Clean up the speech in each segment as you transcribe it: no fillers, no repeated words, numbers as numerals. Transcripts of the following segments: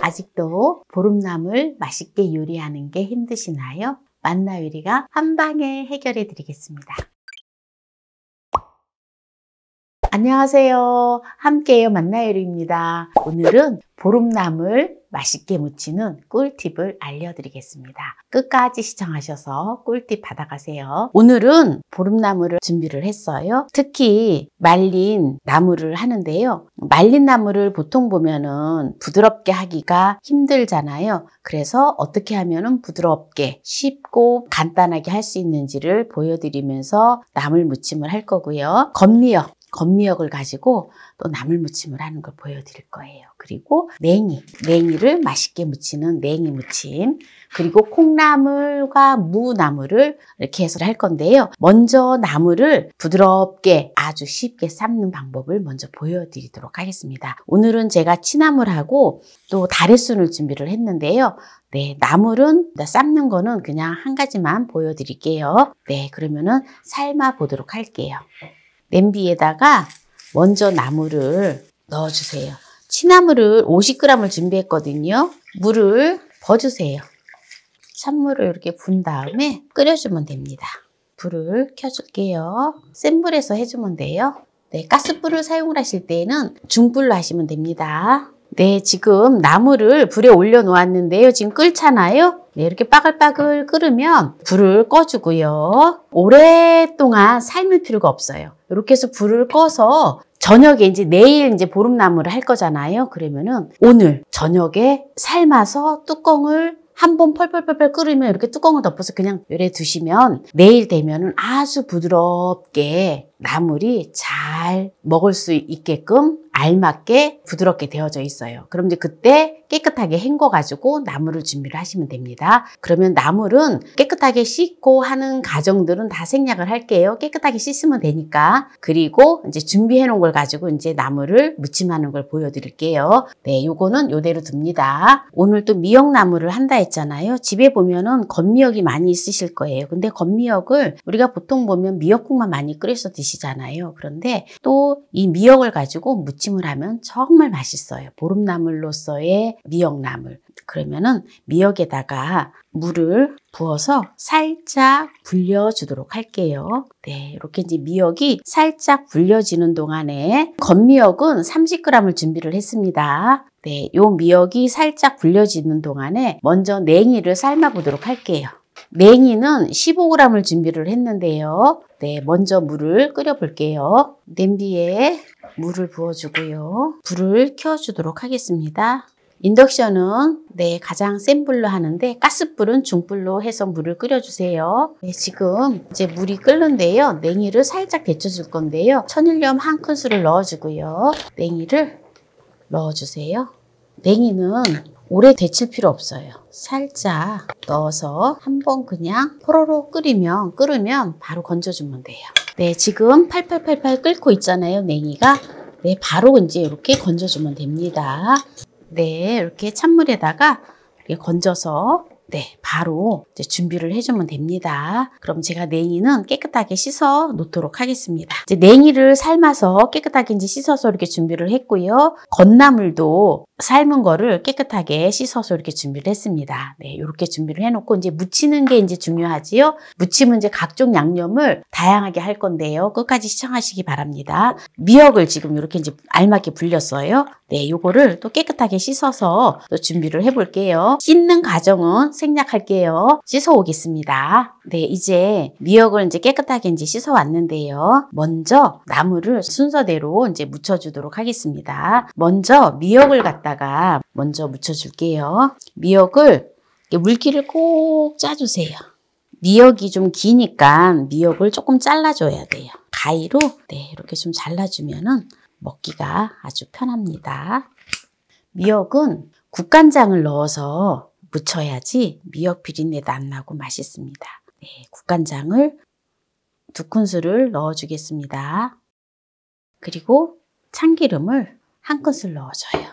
아직도 보름나물 맛있게 요리하는 게 힘드시나요? 만나요리가 한방에 해결해 드리겠습니다. 안녕하세요. 함께해요 만나요리입니다. 오늘은 보름나물 맛있게 무치는 꿀팁을 알려드리겠습니다. 끝까지 시청하셔서 꿀팁 받아가세요. 오늘은 보름나물을 준비를 했어요. 특히 말린 나물을 하는데요. 말린 나물을 보통 보면은 부드럽게 하기가 힘들잖아요. 그래서 어떻게 하면은 부드럽게 쉽고 간단하게 할 수 있는지를 보여드리면서 나물 무침을 할 거고요. 건미역을 가지고 또 나물 무침을 하는 걸 보여드릴 거예요. 그리고 냉이를 맛있게 무치는 냉이 무침, 그리고 콩나물과 무나물을 이렇게 해서 할 건데요. 먼저 나물을 부드럽게 아주 쉽게 삶는 방법을 먼저 보여드리도록 하겠습니다. 오늘은 제가 취나물하고 또 다래순을 준비를 했는데요. 나물은 삶는 거는 그냥 한 가지만 보여드릴게요. 그러면은 삶아 보도록 할게요. 냄비에다가 먼저 나물을 넣어주세요. 취나물을 50g을 준비했거든요. 물을 버주세요. 찬물을 이렇게 분 다음에 끓여주면 됩니다. 불을 켜줄게요. 센 불에서 해주면 돼요. 가스불을 사용을 하실 때는 중불로 하시면 됩니다. 지금 나물을 불에 올려 놓았는데요. 지금 끓잖아요. 이렇게 빠글빠글 끓으면 불을 꺼주고요. 오랫동안 삶을 필요가 없어요. 이렇게 해서 불을 꺼서 저녁에 내일 보름나물을 할 거잖아요. 그러면은 오늘 저녁에 삶아서 뚜껑을 한번 펄펄펄펄 끓으면 이렇게 뚜껑을 덮어서 그냥 열에 두시면 내일 되면은 아주 부드럽게 나물이 잘 먹을 수 있게끔 알맞게 부드럽게 되어져 있어요. 그럼 이제 그때 깨끗하게 헹궈가지고 나물을 준비를 하시면 됩니다. 그러면 나물은 깨끗하게 씻고 하는 과정들은 다 생략을 할게요. 깨끗하게 씻으면 되니까. 그리고 이제 준비해 놓은 걸 가지고 이제 나물을 무침하는 걸 보여드릴게요. 요거는 요대로 둡니다. 오늘 또 미역나물을 한다 했잖아요. 집에 보면은 건미역이 많이 있으실 거예요. 근데 건미역을 우리가 보통 보면 미역국만 많이 끓여서 드시잖아요. 그런데 또 이 미역을 가지고 무침을 하면 정말 맛있어요. 보름나물로서의 미역나물. 그러면은 미역에다가 물을 부어서 살짝 불려주도록 할게요. 이렇게 이제 미역이 살짝 불려지는 동안에 건미역은 30g을 준비를 했습니다. 요 미역이 살짝 불려지는 동안에 먼저 냉이를 삶아 보도록 할게요. 냉이는 15g을 준비를 했는데요. 먼저 물을 끓여 볼게요. 냄비에 물을 부어주고요. 불을 켜주도록 하겠습니다. 인덕션은 가장 센 불로 하는데 가스불은 중불로 해서 물을 끓여주세요. 지금 이제 물이 끓는데요. 냉이를 살짝 데쳐줄 건데요. 천일염 한 큰술을 넣어주고요. 냉이를 넣어주세요. 냉이는 오래 데칠 필요 없어요. 살짝 넣어서 한번 그냥 호로록 끓으면 바로 건져주면 돼요. 지금 팔팔팔팔 끓고 있잖아요. 냉이가. 바로 이제 이렇게 건져주면 됩니다. 이렇게 찬물에다가 이렇게 건져서 바로 이제 준비를 해주면 됩니다. 그럼 제가 냉이는 깨끗하게 씻어 놓도록 하겠습니다. 이제 냉이를 삶아서 깨끗하게 이제 씻어서 이렇게 준비를 했고요. 건나물도 삶은 거를 깨끗하게 씻어서 이렇게 준비를 했습니다. 이렇게 준비를 해놓고 이제 무치는 게 이제 중요하지요. 무침은 이제 각종 양념을 다양하게 할 건데요. 끝까지 시청하시기 바랍니다. 미역을 지금 이렇게 이제 알맞게 불렸어요. 요거를 또 깨끗하게 씻어서 또 준비를 해볼게요. 씻는 과정은 생략할게요. 씻어 오겠습니다. 이제 미역을 이제 깨끗하게 이제 씻어 왔는데요. 먼저 나물을 순서대로 이제 무쳐주도록 하겠습니다. 먼저 미역을 갖다가 먼저 무쳐줄게요. 미역을 물기를 꼭 짜주세요. 미역이 좀 기니까 미역을 조금 잘라줘야 돼요. 가위로 이렇게 좀 잘라주면은 먹기가 아주 편합니다. 미역은 국간장을 넣어서 무쳐야지 미역 비린내도 안 나고 맛있습니다. 국간장을 2큰술을 넣어주겠습니다. 그리고 참기름을 1큰술 넣어줘요.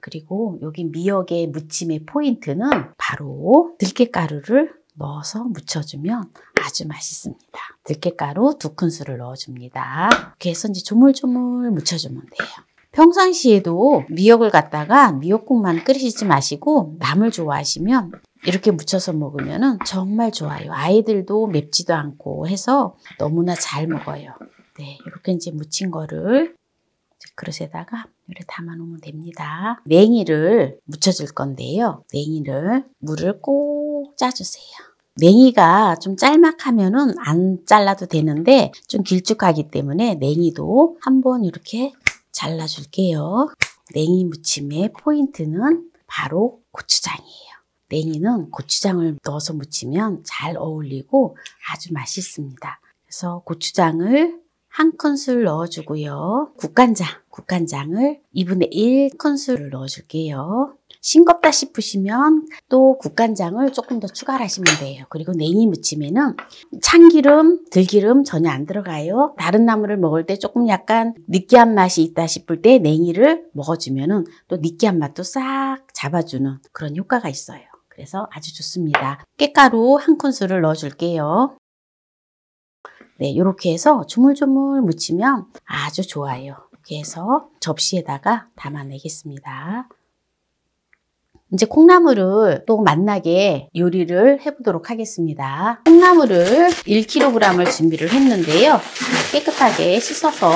그리고 여기 미역의 무침의 포인트는 바로 들깨가루를 넣어서 무쳐주면 아주 맛있습니다. 들깨가루 2큰술을 넣어줍니다. 이렇게 해서 이제 조물조물 무쳐주면 돼요. 평상시에도 미역을 갖다가 미역국만 끓이시지 마시고 나물 좋아하시면 이렇게 무쳐서 먹으면 정말 좋아요. 아이들도 맵지도 않고 해서 너무나 잘 먹어요. 네, 이렇게 이제 무친 거를 그릇에다가 이렇게 담아 놓으면 됩니다. 냉이를 무쳐줄 건데요. 냉이를 물을 꼭 짜주세요. 냉이가 좀 짤막하면은 안 잘라도 되는데 좀 길쭉하기 때문에 냉이도 한번 이렇게 잘라줄게요. 냉이 무침의 포인트는 바로 고추장이에요. 냉이는 고추장을 넣어서 무치면 잘 어울리고 아주 맛있습니다. 그래서 고추장을 한 큰술 넣어주고요. 국간장을 2분의 1 큰술을 넣어줄게요. 싱겁다 싶으시면 또 국간장을 조금 더 추가를 하시면 돼요. 그리고 냉이 무침에는 참기름, 들기름 전혀 안 들어가요. 다른 나물을 먹을 때 조금 약간 느끼한 맛이 있다 싶을 때 냉이를 먹어주면 또 느끼한 맛도 싹 잡아주는 그런 효과가 있어요. 그래서 아주 좋습니다. 깻가루 한 큰술을 넣어줄게요. 네, 이렇게 해서 조물조물 무치면 아주 좋아요. 이렇게 해서 접시에다가 담아내겠습니다. 이제 콩나물을 또 맛나게 요리를 해보도록 하겠습니다. 콩나물을 1kg을 준비를 했는데요. 깨끗하게 씻어서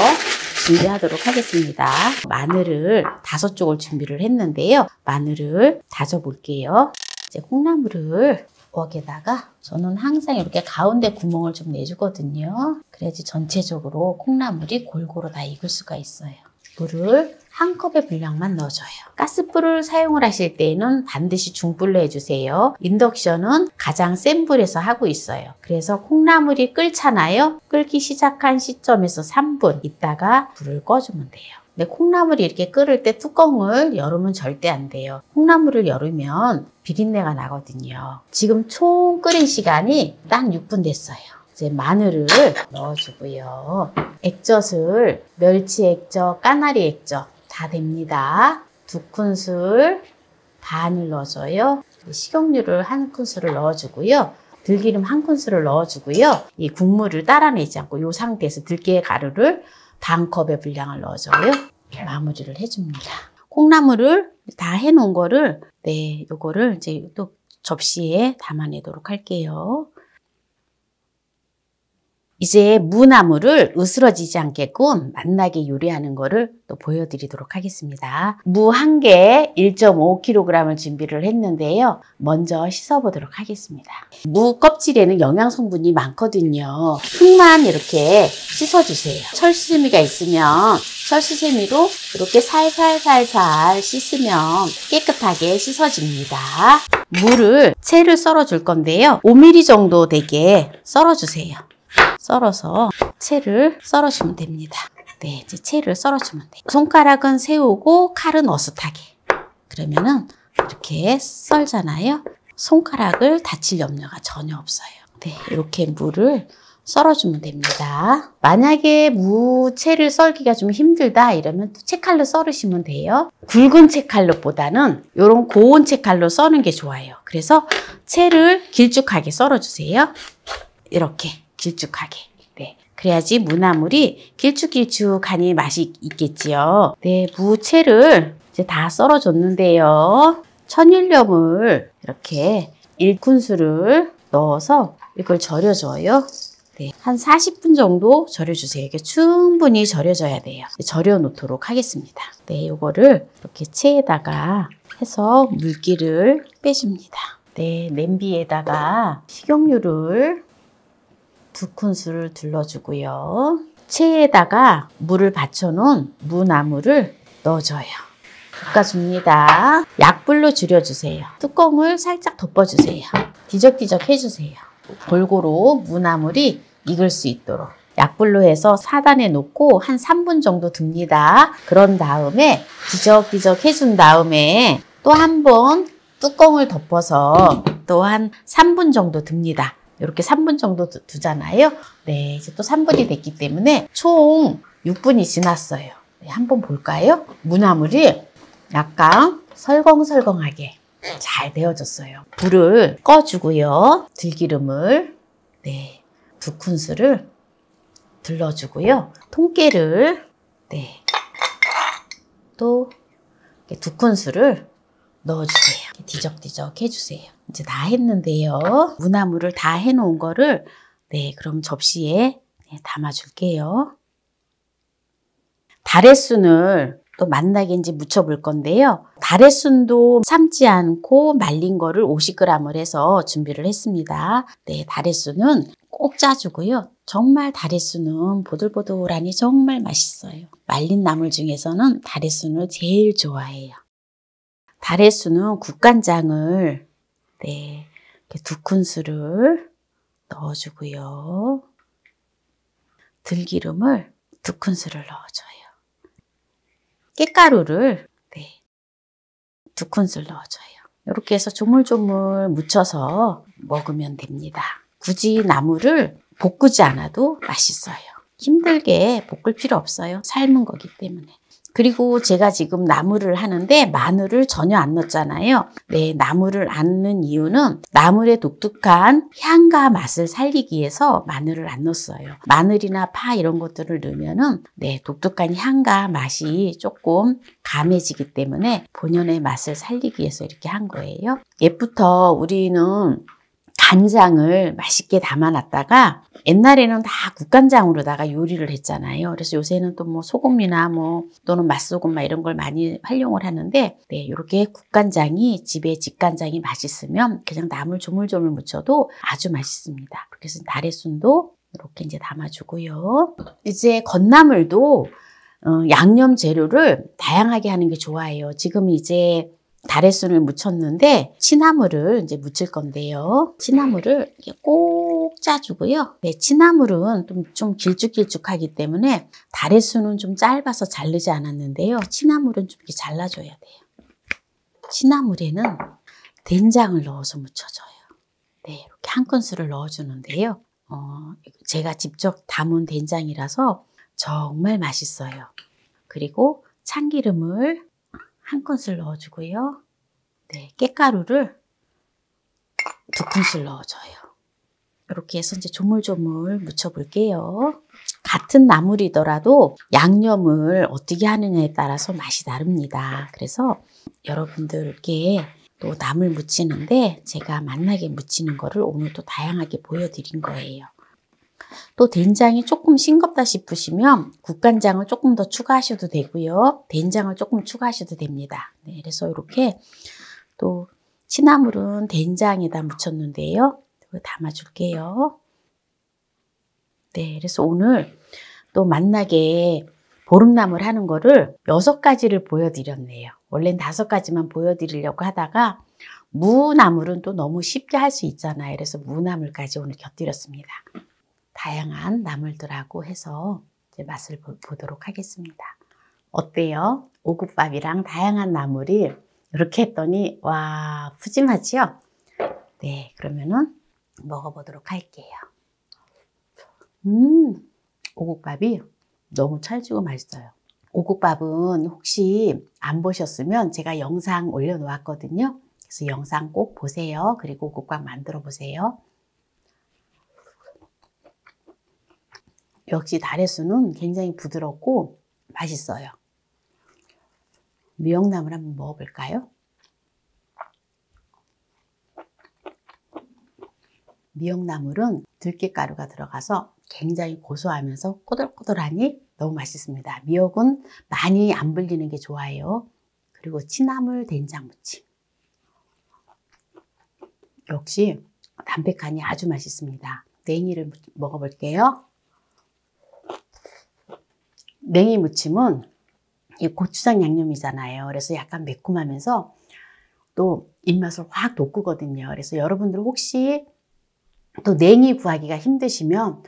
준비하도록 하겠습니다. 마늘을 5쪽을 준비를 했는데요. 마늘을 다져 볼게요. 이제 콩나물을 부엌에다가 저는 항상 이렇게 가운데 구멍을 좀 내주거든요. 그래야지 전체적으로 콩나물이 골고루 다 익을 수가 있어요. 물을 한 컵의 분량만 넣어줘요. 가스불을 사용을 하실 때에는 반드시 중불로 해주세요. 인덕션은 가장 센 불에서 하고 있어요. 그래서 콩나물이 끓잖아요. 끓기 시작한 시점에서 3분 있다가 불을 꺼주면 돼요. 근데 콩나물이 이렇게 끓을 때 뚜껑을 열으면 절대 안 돼요. 콩나물을 열으면 비린내가 나거든요. 지금 총 끓인 시간이 딱 6분 됐어요. 이제 마늘을 넣어주고요. 액젓을 멸치 액젓, 까나리 액젓 다 됩니다. 2큰술 반을 넣어줘요. 식용유를 1큰술을 넣어주고요. 들기름 1큰술을 넣어주고요. 이 국물을 따라내지 않고 이 상태에서 들깨 가루를 반 컵의 분량을 넣어줘요. 마무리를 해줍니다. 콩나물을 다 해놓은 거를 요거를 이제 또 접시에 담아내도록 할게요. 이제 무나물을 으스러지지 않게끔 맛나게 요리하는 거를 또 보여드리도록 하겠습니다. 무 1개 1.5kg을 준비를 했는데요. 먼저 씻어보도록 하겠습니다. 무 껍질에는 영양 성분이 많거든요. 흙만 이렇게 씻어주세요. 철수세미가 있으면 철수세미로 이렇게 살살살살 씻으면 깨끗하게 씻어집니다. 무를 채를 썰어줄 건데요. 5mm 정도 되게 썰어주세요. 썰어서 채를 썰어주면 됩니다. 네, 이제 채를 썰어주면 돼요. 손가락은 세우고 칼은 어슷하게. 그러면은 이렇게 썰잖아요. 손가락을 다칠 염려가 전혀 없어요. 네, 이렇게 무를 썰어주면 됩니다. 만약에 무채를 썰기가 좀 힘들다 이러면 또 채칼로 썰으시면 돼요. 굵은 채칼로보다는 이런 고운 채칼로 써는 게 좋아요. 그래서 채를 길쭉하게 썰어주세요. 이렇게. 길쭉하게. 네. 그래야지 무나물이 길쭉길쭉하니 맛이 있겠지요. 네, 무채를 이제 다 썰어줬는데요. 천일염을 이렇게 1큰술을 넣어서 이걸 절여줘요. 네, 한 40분 정도 절여주세요. 이게 충분히 절여져야 돼요. 절여 놓도록 하겠습니다. 네, 요거를 이렇게 채에다가 해서 물기를 빼줍니다. 네, 냄비에다가 식용유를 2큰술을 둘러주고요. 채에다가 물을 받쳐놓은 무나물을 넣어줘요. 볶아줍니다. 약불로 줄여주세요. 뚜껑을 살짝 덮어주세요. 뒤적뒤적 해주세요. 골고루 무나물이 익을 수 있도록 약불로 해서 4단에 놓고 한 3분 정도 둡니다. 그런 다음에 뒤적뒤적 해준 다음에 또 한 번 뚜껑을 덮어서 또 한 3분 정도 둡니다. 이렇게 3분 정도 두잖아요. 네, 이제 또 3분이 됐기 때문에 총 6분이 지났어요. 네, 한번 볼까요? 무나물이 약간 설렁설렁하게 잘 데워졌어요. 불을 꺼주고요. 들기름을 2큰술을 둘러주고요. 통깨를 또 이렇게 2큰술을 넣어주세요. 뒤적뒤적 해주세요. 이제 다 했는데요. 무나물을 다 해놓은 거를 그럼 접시에 담아줄게요. 다래순을 또 맛나게 이제 무쳐볼 건데요. 다래순도 삶지 않고 말린 거를 50g을 해서 준비를 했습니다. 다래순은 꼭 짜주고요. 정말 다래순은 보들보들하니 정말 맛있어요. 말린 나물 중에서는 다래순을 제일 좋아해요. 다래순은 국간장을 이렇게 2큰술을 넣어주고요. 들기름을 2큰술을 넣어줘요. 깻가루를 2큰술 넣어줘요. 이렇게 해서 조물조물 묻혀서 먹으면 됩니다. 굳이 나물을 볶지 않아도 맛있어요. 힘들게 볶을 필요 없어요. 삶은 거기 때문에. 그리고 제가 지금 나물을 하는데 마늘을 전혀 안 넣었잖아요. 나물을 안 넣은 이유는 나물의 독특한 향과 맛을 살리기 위해서 마늘을 안 넣었어요. 마늘이나 파 이런 것들을 넣으면은 독특한 향과 맛이 조금 감해지기 때문에 본연의 맛을 살리기 위해서 이렇게 한 거예요. 옛부터 우리는 간장을 맛있게 담아놨다가 옛날에는 다 국간장으로다가 요리를 했잖아요. 그래서 요새는 또 뭐 소금이나 또는 맛소금 이런 걸 많이 활용을 하는데 이렇게 국간장이 집에 직간장이 맛있으면 그냥 나물 조물조물 무쳐도 아주 맛있습니다. 그래서 다래순도 이렇게 이제 담아주고요. 이제 건나물도 양념 재료를 다양하게 하는 게 좋아요. 지금 이제 다래순을 무쳤는데 취나물을 이제 무칠 건데요. 취나물을 꼭 짜주고요. 취나물은 좀 길쭉길쭉하기 때문에 다래순은 좀 짧아서 자르지 않았는데요. 취나물은 좀 이렇게 잘라줘야 돼요. 취나물에는 된장을 넣어서 무쳐줘요. 이렇게 1큰술을 넣어주는데요. 제가 직접 담은 된장이라서 정말 맛있어요. 그리고 참기름을 1큰술 넣어주고요. 깻가루를 2큰술 넣어줘요. 이렇게 해서 이제 조물조물 무쳐볼게요. 같은 나물이더라도 양념을 어떻게 하느냐에 따라서 맛이 다릅니다. 그래서 여러분들께 또 나물 무치는데 제가 맛나게 무치는 거를 오늘 또 다양하게 보여드린 거예요. 또 된장이 조금 싱겁다 싶으시면 국간장을 조금 더 추가하셔도 되고요. 된장을 조금 추가하셔도 됩니다. 그래서 이렇게 또 취나물은 된장에다 무쳤는데요. 담아줄게요. 그래서 오늘 또 맛나게 보름나물 하는 거를 6가지를 보여드렸네요. 원래는 5가지만 보여드리려고 하다가 무나물은 또 너무 쉽게 할 수 있잖아요. 그래서 무나물까지 오늘 곁들였습니다. 다양한 나물들하고 해서 이제 맛을 보도록 하겠습니다. 어때요? 오곡밥이랑 다양한 나물이 이렇게 했더니 와 푸짐하지요? 그러면은 먹어보도록 할게요. 오곡밥이 너무 찰지고 맛있어요. 오곡밥은 혹시 안 보셨으면 제가 영상 올려놓았거든요. 그래서 영상 꼭 보세요. 그리고 오곡밥 만들어 보세요. 역시 다래순은 굉장히 부드럽고 맛있어요. 미역나물 한번 먹어볼까요? 미역나물은 들깨가루가 들어가서 굉장히 고소하면서 꼬들꼬들하니 너무 맛있습니다. 미역은 많이 안 불리는 게 좋아요. 그리고 취나물 된장무침. 역시 담백하니 아주 맛있습니다. 냉이를 먹어볼게요. 냉이 무침은 이 고추장 양념이잖아요. 그래서 약간 매콤하면서 또 입맛을 확 돋구거든요. 그래서 여러분들 혹시 또 냉이 구하기가 힘드시면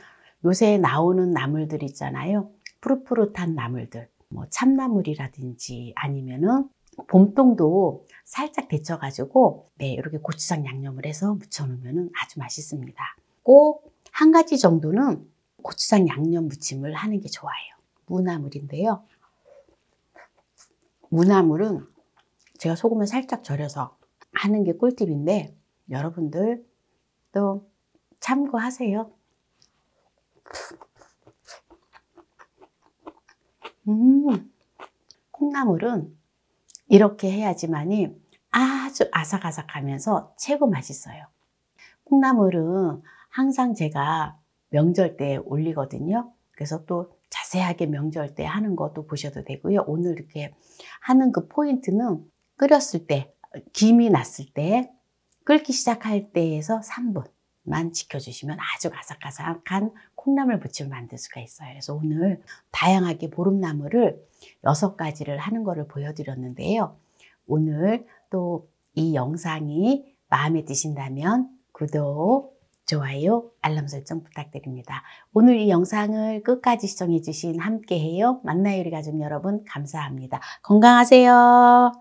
요새 나오는 나물들 있잖아요. 푸릇푸릇한 나물들, 참나물이라든지 아니면은 봄동도 살짝 데쳐가지고 이렇게 고추장 양념을 해서 무쳐놓으면 아주 맛있습니다. 꼭 한 가지 정도는 고추장 양념 무침을 하는 게 좋아요. 무나물인데요. 무나물은 제가 소금을 살짝 절여서 하는 게 꿀팁인데 여러분들 또 참고하세요. 콩나물은 이렇게 해야지만이 아주 아삭아삭하면서 최고 맛있어요. 콩나물은 항상 제가 명절 때 올리거든요. 그래서 또 자세하게 명절 때 하는 것도 보셔도 되고요. 오늘 이렇게 하는 그 포인트는 끓였을 때, 김이 났을 때, 끓기 시작할 때에서 3분만 지켜주시면 아주 아삭아삭한 콩나물 무침을 만들 수가 있어요. 그래서 오늘 다양하게 보름나물을 6가지를 하는 거를 보여드렸는데요. 오늘 또 이 영상이 마음에 드신다면 구독, 좋아요, 알람 설정 부탁드립니다. 오늘 이 영상을 끝까지 시청해 주신 함께해요 만나요리 가족 여러분 감사합니다. 건강하세요.